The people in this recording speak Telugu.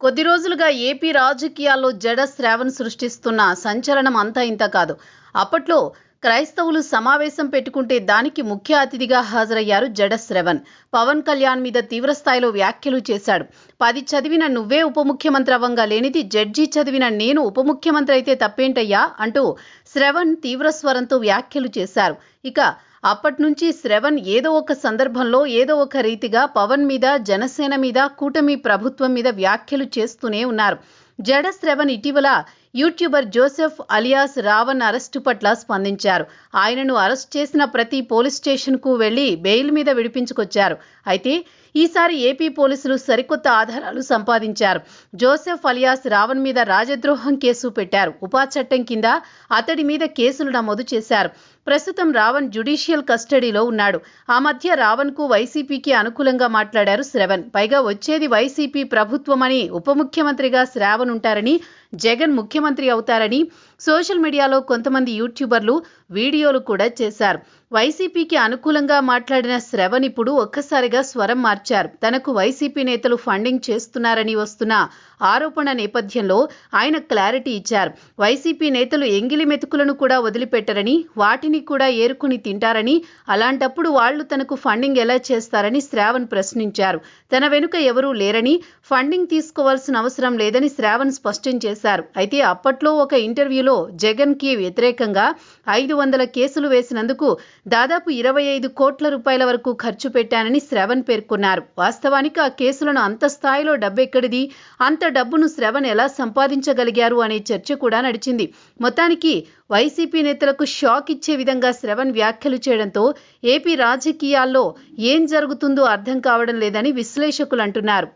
కొద్ది రోజులుగా ఏపీ రాజకీయాల్లో జడ శ్రావణ్ సృష్టిస్తున్న సంచలనం అంతా ఇంత కాదు. అప్పట్లో క్రైస్తవులు సమావేశం పెట్టుకుంటే దానికి ముఖ్య అతిథిగా హాజరయ్యారు జడ శ్రవణ్. పవన్ కళ్యాణ్ మీద తీవ్రస్థాయిలో వ్యాఖ్యలు చేశాడు. 10 చదివిన నువ్వే ఉప ముఖ్యమంత్రి అవ్వంగా లేనిది జడ్జి చదివిన నేను ఉప ముఖ్యమంత్రి అయితే తప్పేంటయ్యా అంటూ శ్రవణ్ తీవ్ర స్వరంతో వ్యాఖ్యలు చేశారు. ఇక అప్పటి నుంచి శ్రవణ్ ఏదో ఒక సందర్భంలో ఏదో ఒక రీతిగా పవన్ మీద, జనసేన మీద, కూటమి ప్రభుత్వం మీద వ్యాఖ్యలు చేస్తూనే ఉన్నారు. జడ శ్రవణ్ ఇటీవల YouTuber Joseph alias Ravan arrest పట్ల స్పందించారు. ఆయనను అరెస్ట్ చేసిన ప్రతి పోలీస్ స్టేషన్కు వెళ్లి బెయిల్ మీద విడిపించుకొచ్చారు. అయితే ఈసారి ఏపీ పోలీసులు సరికొత్త ఆధారాలు సంపాదించారు. జోసెఫ్ అలియాస్ రావణ్ మీద రాజద్రోహం కేసు పెట్టారు. ఉపా చట్టం కింద అతడి మీద కేసులు నమోదు చేశారు. ప్రస్తుతం రావణ్ జ్యుడిషియల్ కస్టడీలో ఉన్నాడు. ఆ మధ్య రావణ్కు వైసీపీకి అనుకూలంగా మాట్లాడారు శ్రవణ్. పైగా వచ్చేది వైసీపీ ప్రభుత్వమని, ఉప ముఖ్యమంత్రిగా శ్రావణ్ ఉంటారని, జగన్ ముఖ్యమంత్రి అవుతారని సోషల్ మీడియాలో కొంతమంది యూట్యూబర్లు వీడియోలు కూడా చేశారు. వైసీపీకి అనుకూలంగా మాట్లాడిన శ్రవణ్ ఇప్పుడు ఒక్కసారిగా స్వరం మార్చారు. తనకు వైసీపీ నేతలు ఫండింగ్ చేస్తున్నారని వస్తున్న ఆరోపణ నేపథ్యంలో ఆయన క్లారిటీ ఇచ్చారు. వైసీపీ నేతలు ఎంగిలి మెతుకులను కూడా వదిలిపెట్టరని, వాటిని కూడా ఏరుకుని తింటారని, అలాంటప్పుడు వాళ్లు తనకు ఫండింగ్ ఎలా చేస్తారని శ్రావణ్ ప్రశ్నించారు. తన వెనుక ఎవరూ లేరని, ఫండింగ్ తీసుకోవాల్సిన అవసరం లేదని శ్రావణ్ స్పష్టం చేశారు. అయితే అప్పట్లో ఒక ఇంటర్వ్యూలో జగన్కి వ్యతిరేకంగా 500 కేసులు వేసినందుకు దాదాపు 25 కోట్ల రూపాయల వరకు ఖర్చు పెట్టానని శ్రవణ్ పేర్కొన్నారు. వాస్తవానికి ఆ కేసులను అంత స్థాయిలో డబ్బెక్కడిది, అంత డబ్బును శ్రవణ్ ఎలా సంపాదించగలిగారు అనే చర్చ కూడా నడిచింది. మొత్తానికి వైసీపీ నేతలకు షాక్ ఇచ్చే విధంగా శ్రవణ్ వ్యాఖ్యలు చేయడంతో ఏపీ రాజకీయాల్లో ఏం జరుగుతుందో అర్థం కావడం లేదని విశ్లేషకులు అంటున్నారు.